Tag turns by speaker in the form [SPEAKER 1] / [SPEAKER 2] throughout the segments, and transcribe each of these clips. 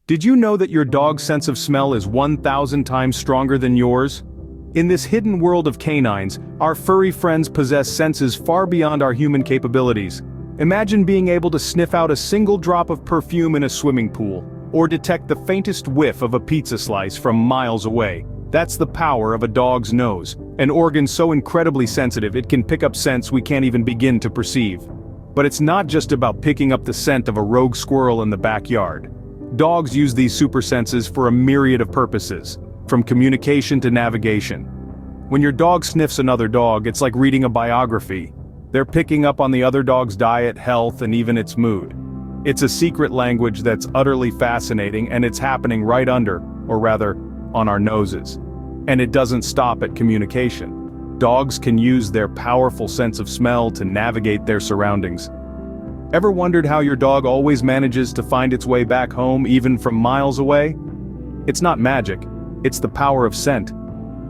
[SPEAKER 1] Did you know that your dog's sense of smell is 1,000 times stronger than yours? In this hidden world of canines, our furry friends possess senses far beyond our human capabilities. Imagine being able to sniff out a single drop of perfume in a swimming pool, or detect the faintest whiff of a pizza slice from miles away. That's the power of a dog's nose, an organ so incredibly sensitive it can pick up scents we can't even begin to perceive. But it's not just about picking up the scent of a rogue squirrel in the backyard. Dogs use these super senses for a myriad of purposes, from communication to navigation. When your dog sniffs another dog, it's like reading a biography. They're picking up on the other dog's diet, health, and even its mood. It's a secret language that's utterly fascinating, and it's happening right under, or rather, on our noses. And it doesn't stop at communication. Dogs can use their powerful sense of smell to navigate their surroundings. Ever wondered how your dog always manages to find its way back home even from miles away? It's not magic, it's the power of scent.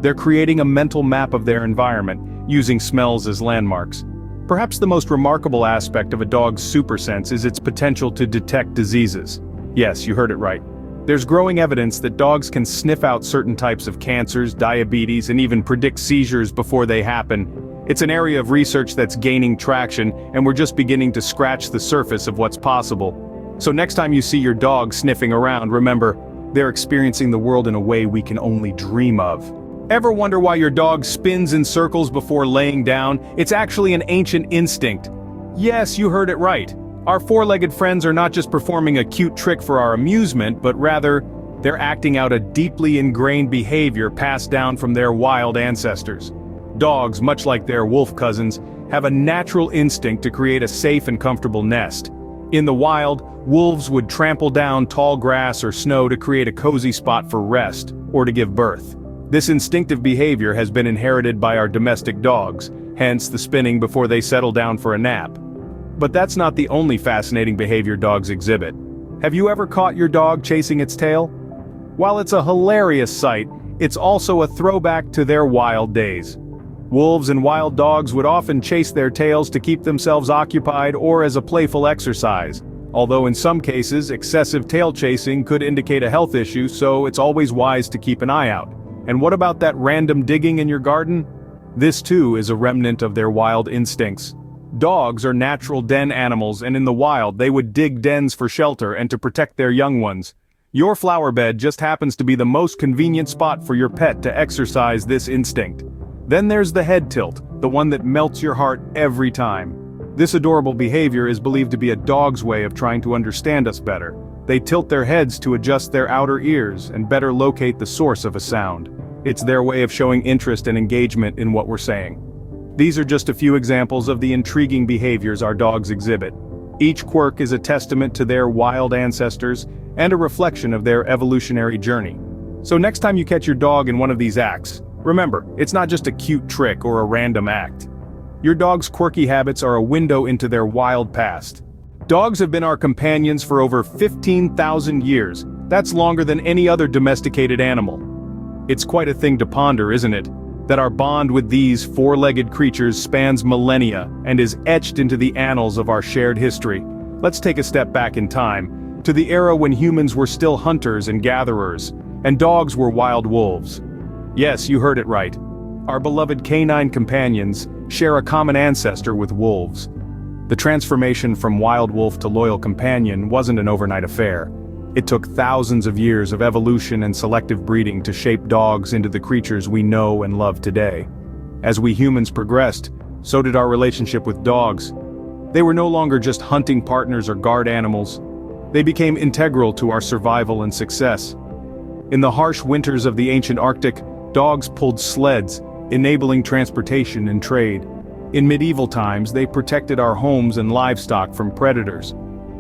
[SPEAKER 1] They're creating a mental map of their environment, using smells as landmarks. Perhaps the most remarkable aspect of a dog's super sense is its potential to detect diseases. Yes, you heard it right. There's growing evidence that dogs can sniff out certain types of cancers, diabetes, and even predict seizures before they happen. It's an area of research that's gaining traction, and we're just beginning to scratch the surface of what's possible. So next time you see your dog sniffing around, remember, they're experiencing the world in a way we can only dream of. Ever wonder why your dog spins in circles before laying down? It's actually an ancient instinct. Yes, you heard it right. Our four-legged friends are not just performing a cute trick for our amusement, but rather, they're acting out a deeply ingrained behavior passed down from their wild ancestors. Dogs, much like their wolf cousins, have a natural instinct to create a safe and comfortable nest. In the wild, wolves would trample down tall grass or snow to create a cozy spot for rest, or to give birth. This instinctive behavior has been inherited by our domestic dogs, hence the spinning before they settle down for a nap. But that's not the only fascinating behavior dogs exhibit. Have you ever caught your dog chasing its tail? While it's a hilarious sight, it's also a throwback to their wild days. Wolves and wild dogs would often chase their tails to keep themselves occupied or as a playful exercise, although in some cases excessive tail chasing could indicate a health issue, so it's always wise to keep an eye out. And what about that random digging in your garden? This too is a remnant of their wild instincts. Dogs are natural den animals, and in the wild they would dig dens for shelter and to protect their young ones. Your flower bed just happens to be the most convenient spot for your pet to exercise this instinct. Then there's the head tilt, the one that melts your heart every time. This adorable behavior is believed to be a dog's way of trying to understand us better. They tilt their heads to adjust their outer ears and better locate the source of a sound. It's their way of showing interest and engagement in what we're saying. These are just a few examples of the intriguing behaviors our dogs exhibit. Each quirk is a testament to their wild ancestors and a reflection of their evolutionary journey. So next time you catch your dog in one of these acts, remember, it's not just a cute trick or a random act. Your dog's quirky habits are a window into their wild past. Dogs have been our companions for over 15,000 years. That's longer than any other domesticated animal. It's quite a thing to ponder, isn't it? That our bond with these four-legged creatures spans millennia and is etched into the annals of our shared history. Let's take a step back in time, to the era when humans were still hunters and gatherers, and dogs were wild wolves. Yes, you heard it right. Our beloved canine companions share a common ancestor with wolves. The transformation from wild wolf to loyal companion wasn't an overnight affair. It took thousands of years of evolution and selective breeding to shape dogs into the creatures we know and love today. As we humans progressed, so did our relationship with dogs. They were no longer just hunting partners or guard animals. They became integral to our survival and success. In the harsh winters of the ancient Arctic, dogs pulled sleds, enabling transportation and trade. In medieval times, they protected our homes and livestock from predators.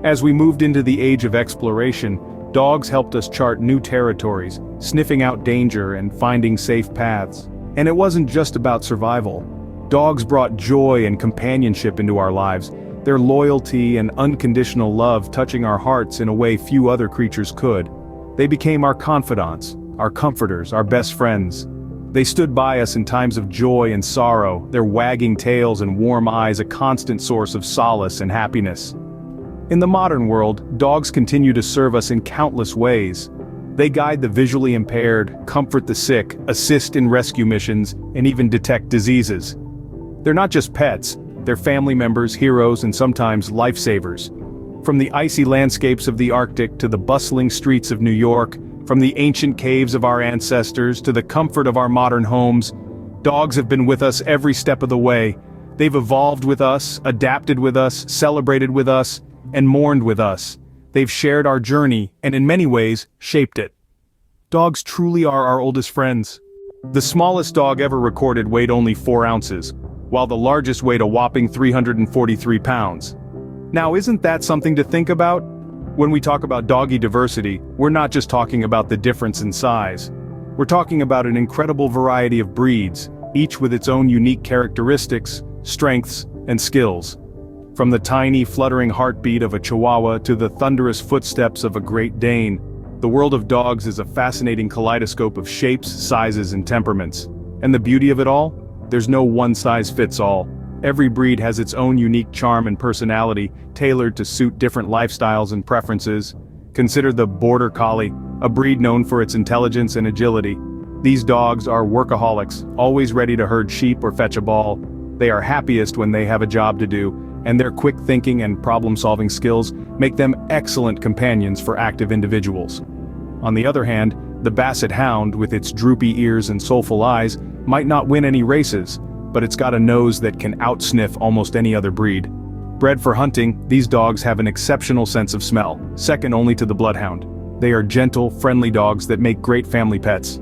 [SPEAKER 1] As we moved into the age of exploration, dogs helped us chart new territories, sniffing out danger and finding safe paths. And it wasn't just about survival. Dogs brought joy and companionship into our lives, their loyalty and unconditional love touching our hearts in a way few other creatures could. They became our confidants, our comforters, our best friends. They stood by us in times of joy and sorrow, their wagging tails and warm eyes a constant source of solace and happiness. In the modern world, dogs continue to serve us in countless ways. They guide the visually impaired, comfort the sick, assist in rescue missions, and even detect diseases. They're not just pets, they're family members, heroes, and sometimes lifesavers. From the icy landscapes of the Arctic to the bustling streets of New York, from the ancient caves of our ancestors to the comfort of our modern homes, dogs have been with us every step of the way. They've evolved with us, adapted with us, celebrated with us, and mourned with us. They've shared our journey, and in many ways, shaped it. Dogs truly are our oldest friends. The smallest dog ever recorded weighed only 4 ounces, while the largest weighed a whopping 343 pounds. Now, isn't that something to think about? When we talk about doggy diversity, we're not just talking about the difference in size. We're talking about an incredible variety of breeds, each with its own unique characteristics, strengths, and skills. From the tiny, fluttering heartbeat of a Chihuahua to the thunderous footsteps of a Great Dane, the world of dogs is a fascinating kaleidoscope of shapes, sizes, and temperaments. And the beauty of it all? There's no one-size-fits-all. Every breed has its own unique charm and personality, tailored to suit different lifestyles and preferences. Consider the Border Collie, a breed known for its intelligence and agility. These dogs are workaholics, always ready to herd sheep or fetch a ball. They are happiest when they have a job to do, and their quick thinking and problem-solving skills make them excellent companions for active individuals. On the other hand, the Basset Hound, with its droopy ears and soulful eyes, might not win any races, but it's got a nose that can outsniff almost any other breed. Bred for hunting, these dogs have an exceptional sense of smell, second only to the Bloodhound. They are gentle, friendly dogs that make great family pets.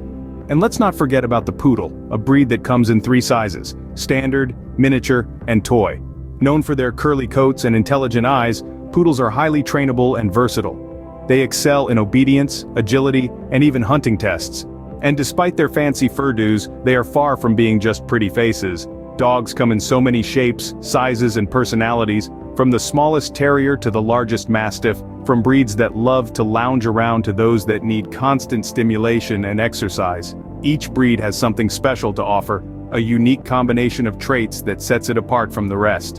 [SPEAKER 1] And let's not forget about the Poodle, a breed that comes in 3 sizes: standard, miniature, and toy. Known for their curly coats and intelligent eyes, Poodles are highly trainable and versatile. They excel in obedience, agility, and even hunting tests. And despite their fancy fur-doos, they are far from being just pretty faces. Dogs come in so many shapes, sizes, and personalities, from the smallest terrier to the largest mastiff, from breeds that love to lounge around to those that need constant stimulation and exercise. Each breed has something special to offer, a unique combination of traits that sets it apart from the rest.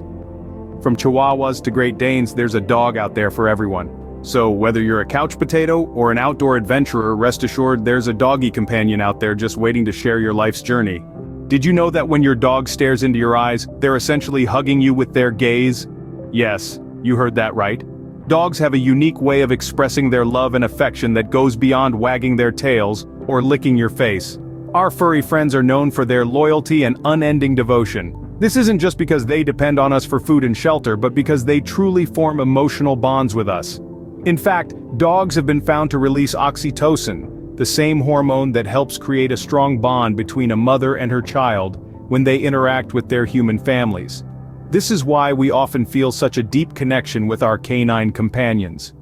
[SPEAKER 1] From Chihuahuas to Great Danes, there's a dog out there for everyone. So whether you're a couch potato or an outdoor adventurer, rest assured there's a doggy companion out there just waiting to share your life's journey. Did you know that when your dog stares into your eyes, they're essentially hugging you with their gaze? Yes, you heard that right. Dogs have a unique way of expressing their love and affection that goes beyond wagging their tails or licking your face. Our furry friends are known for their loyalty and unending devotion. This isn't just because they depend on us for food and shelter, but because they truly form emotional bonds with us. In fact, dogs have been found to release oxytocin, the same hormone that helps create a strong bond between a mother and her child when they interact with their human families. This is why we often feel such a deep connection with our canine companions.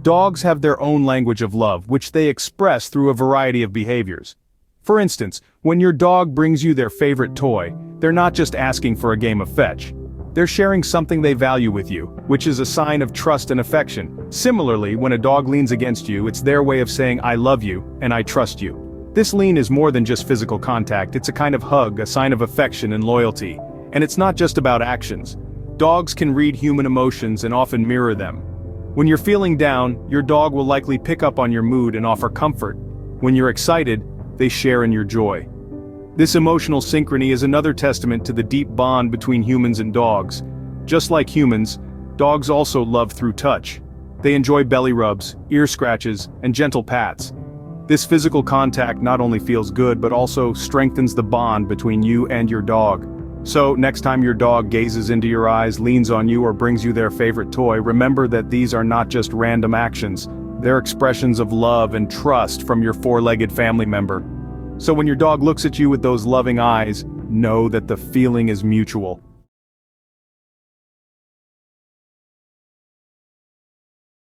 [SPEAKER 1] Dogs have their own language of love, which they express through a variety of behaviors. For instance, when your dog brings you their favorite toy, they're not just asking for a game of fetch. They're sharing something they value with you, which is a sign of trust and affection. Similarly, when a dog leans against you, it's their way of saying, "I love you, and I trust you." This lean is more than just physical contact, it's a kind of hug, a sign of affection and loyalty. And it's not just about actions. Dogs can read human emotions and often mirror them. When you're feeling down, your dog will likely pick up on your mood and offer comfort. When you're excited, they share in your joy. This emotional synchrony is another testament to the deep bond between humans and dogs. Just like humans, dogs also love through touch. They enjoy belly rubs, ear scratches, and gentle pats. This physical contact not only feels good but also strengthens the bond between you and your dog. So, next time your dog gazes into your eyes, leans on you, or brings you their favorite toy, remember that these are not just random actions. They're expressions of love and trust from your 4-legged family member. So when your dog looks at you with those loving eyes, know that the feeling is mutual.